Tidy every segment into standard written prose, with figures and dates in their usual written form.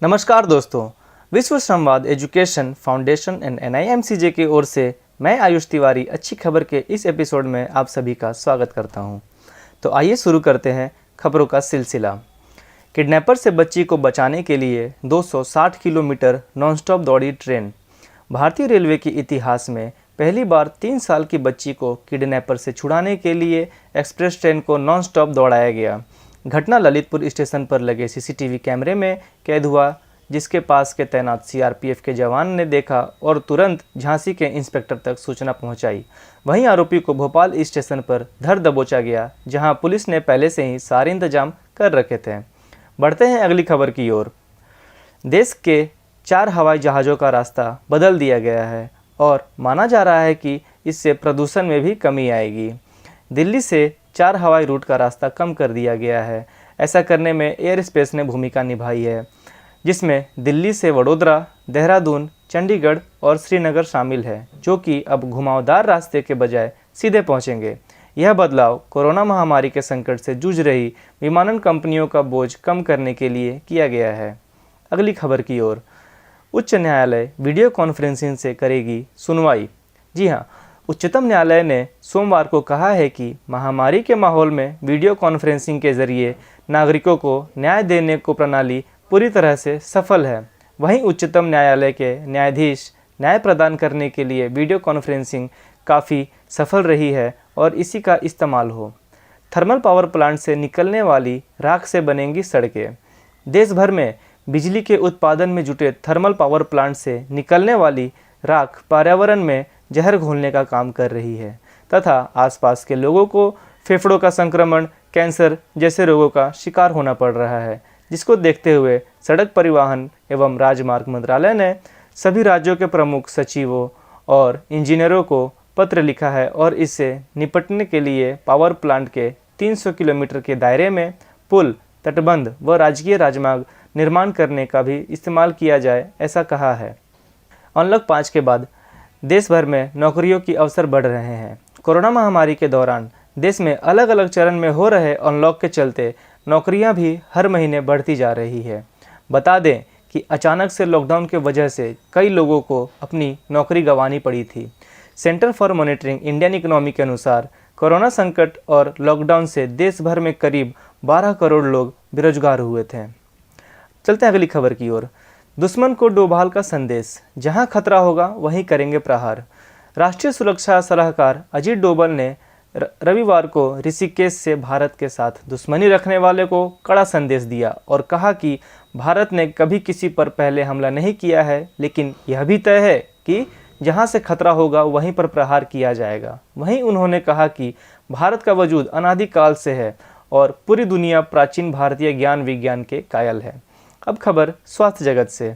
नमस्कार दोस्तों, विश्व संवाद एजुकेशन फाउंडेशन एंड NIMCJ की ओर से मैं आयुष तिवारी अच्छी खबर के इस एपिसोड में आप सभी का स्वागत करता हूं। तो आइए शुरू करते हैं खबरों का सिलसिला। किडनैपर से बच्ची को बचाने के लिए 260 किलोमीटर नॉनस्टॉप दौड़ी ट्रेन। भारतीय रेलवे के इतिहास में पहली बार 3 साल की बच्ची को किडनैपर से छुड़ाने के लिए एक्सप्रेस ट्रेन को नॉनस्टॉप दौड़ाया गया। घटना ललितपुर स्टेशन पर लगे CCTV कैमरे में कैद हुआ, जिसके पास के तैनात CRPF के जवान ने देखा और तुरंत झांसी के इंस्पेक्टर तक सूचना पहुंचाई। वहीं आरोपी को भोपाल स्टेशन पर धर दबोचा गया, जहां पुलिस ने पहले से ही सारे इंतजाम कर रखे थे। बढ़ते हैं अगली खबर की ओर। देश के 4 हवाई जहाज़ों का रास्ता बदल दिया गया है और माना जा रहा है कि इससे प्रदूषण में भी कमी आएगी। दिल्ली से 4 हवाई रूट का रास्ता कम कर दिया गया है। ऐसा करने में एयर स्पेस ने भूमिका निभाई है, जिसमें दिल्ली से वडोदरा, देहरादून, चंडीगढ़ और श्रीनगर शामिल है, जो कि अब घुमावदार रास्ते के बजाय सीधे पहुंचेंगे। यह बदलाव कोरोना महामारी के संकट से जूझ रही विमानन कंपनियों का बोझ कम करने के लिए किया गया है। अगली खबर की ओर। उच्च न्यायालय वीडियो कॉन्फ्रेंसिंग से करेगी सुनवाई। जी हाँ, उच्चतम न्यायालय ने सोमवार को कहा है कि महामारी के माहौल में वीडियो कॉन्फ्रेंसिंग के जरिए नागरिकों को न्याय देने को प्रणाली पूरी तरह से सफल है। वहीं उच्चतम न्यायालय के न्यायाधीश न्याय प्रदान करने के लिए वीडियो कॉन्फ्रेंसिंग काफ़ी सफल रही है और इसी का इस्तेमाल हो। थर्मल पावर प्लांट से निकलने वाली राख से बनेंगी सड़कें। देश भर में बिजली के उत्पादन में जुटे थर्मल पावर प्लांट से निकलने वाली राख पर्यावरण में जहर घोलने का काम कर रही है तथा आसपास के लोगों को फेफड़ों का संक्रमण, कैंसर जैसे रोगों का शिकार होना पड़ रहा है, जिसको देखते हुए सड़क परिवहन एवं राजमार्ग मंत्रालय ने सभी राज्यों के प्रमुख सचिवों और इंजीनियरों को पत्र लिखा है और इससे निपटने के लिए पावर प्लांट के 300 किलोमीटर के दायरे में पुल, तटबंध व राजकीय राजमार्ग निर्माण करने का भी इस्तेमाल किया जाए, ऐसा कहा है। अनलॉक 5 के बाद देश भर में नौकरियों की अवसर बढ़ रहे हैं। कोरोना महामारी के दौरान देश में अलग अलग चरण में हो रहे अनलॉक के चलते नौकरियां भी हर महीने बढ़ती जा रही है। बता दें कि अचानक से लॉकडाउन के वजह से कई लोगों को अपनी नौकरी गंवानी पड़ी थी। Centre for monitoring Indian economy के अनुसार कोरोना संकट और लॉकडाउन से देश भर में करीब 12 करोड़ लोग बेरोजगार हुए थे। चलते हैं अगली खबर की ओर। दुश्मन को डोभाल का संदेश, जहां खतरा होगा वहीं करेंगे प्रहार। राष्ट्रीय सुरक्षा सलाहकार अजीत डोभाल ने रविवार को ऋषिकेश से भारत के साथ दुश्मनी रखने वाले को कड़ा संदेश दिया और कहा कि भारत ने कभी किसी पर पहले हमला नहीं किया है, लेकिन यह भी तय है कि जहां से खतरा होगा वहीं पर प्रहार किया जाएगा। वहीं उन्होंने कहा कि भारत का वजूद अनादिकाल से है और पूरी दुनिया प्राचीन भारतीय ज्ञान विज्ञान के कायल है। अब खबर स्वास्थ्य जगत से।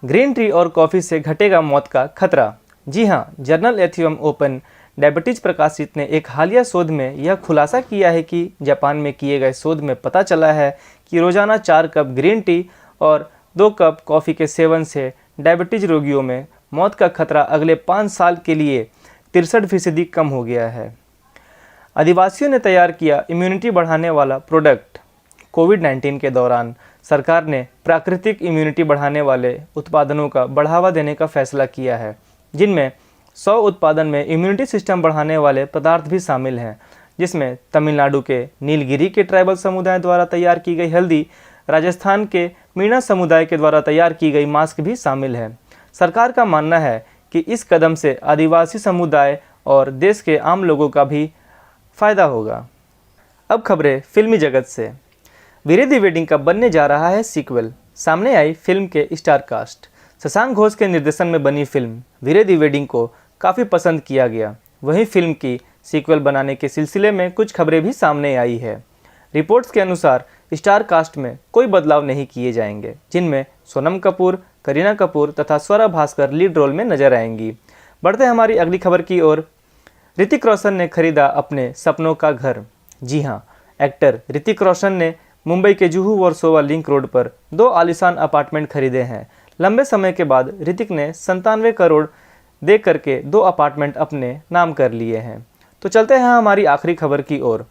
ग्रीन टी और कॉफ़ी से घटेगा मौत का खतरा। जी हाँ, जर्नल एथियम ओपन डायबिटीज प्रकाशित ने एक हालिया शोध में यह खुलासा किया है कि जापान में किए गए शोध में पता चला है कि रोजाना 4 कप ग्रीन टी और 2 कप कॉफ़ी के सेवन से डायबिटीज रोगियों में मौत का खतरा अगले 5 साल के लिए 63% कम हो गया है। आदिवासियों ने तैयार किया इम्यूनिटी बढ़ाने वाला प्रोडक्ट। कोविड-19 के दौरान सरकार ने प्राकृतिक इम्यूनिटी बढ़ाने वाले उत्पादनों का बढ़ावा देने का फैसला किया है, जिनमें 100 उत्पादन में इम्यूनिटी सिस्टम बढ़ाने वाले पदार्थ भी शामिल हैं, जिसमें तमिलनाडु के नीलगिरी के ट्राइबल समुदाय द्वारा तैयार की गई हल्दी, राजस्थान के मीणा समुदाय के द्वारा तैयार की गई मास्क भी शामिल है। सरकार का मानना है कि इस कदम से आदिवासी समुदाय और देश के आम लोगों का भी फायदा होगा। अब खबरें फिल्मी जगत से। वीरे दी वेडिंग का बनने जा रहा है सीक्वल। सामने आई फिल्म के स्टार कास्ट। शशांक घोष के निर्देशन में बनी फिल्म वीरे दी वेडिंग को काफ़ी पसंद किया गया। वहीं फिल्म की सीक्वल बनाने के सिलसिले में कुछ खबरें भी सामने आई है। रिपोर्ट्स के अनुसार स्टार कास्ट में कोई बदलाव नहीं किए जाएंगे, जिनमें सोनम कपूर, करीना कपूर तथा स्वरा भास्कर लीड रोल में नजर आएंगी। बढ़ते हैं हमारी अगली खबर की ओर। ऋतिक रोशन ने खरीदा अपने सपनों का घर। जी हाँ, एक्टर ऋतिक रोशन ने मुंबई के जुहू वर्सोवा लिंक रोड पर 2 आलीशान अपार्टमेंट खरीदे हैं। लंबे समय के बाद ऋतिक ने 97 करोड़ दे करके 2 अपार्टमेंट अपने नाम कर लिए हैं। तो चलते हैं हमारी आखिरी खबर की ओर।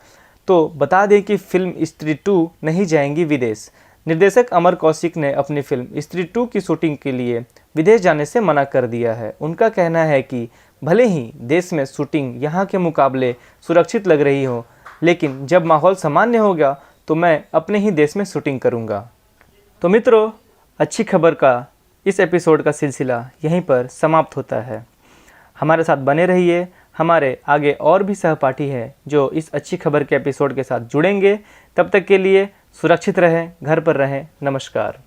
तो बता दें कि फिल्म स्त्री 2 नहीं जाएंगी विदेश। निर्देशक अमर कौशिक ने अपनी फिल्म स्त्री 2 की शूटिंग के लिए विदेश जाने से मना कर दिया है। उनका कहना है कि भले ही देश में शूटिंग यहाँ के मुकाबले सुरक्षित लग रही हो, लेकिन जब माहौल सामान्य होगा तो मैं अपने ही देश में शूटिंग करूँगा। तो मित्रों, अच्छी खबर का इस एपिसोड का सिलसिला यहीं पर समाप्त होता है। हमारे साथ बने रहिए, हमारे आगे और भी सहपाठी हैं जो इस अच्छी खबर के एपिसोड के साथ जुड़ेंगे। तब तक के लिए सुरक्षित रहें, घर पर रहें। नमस्कार।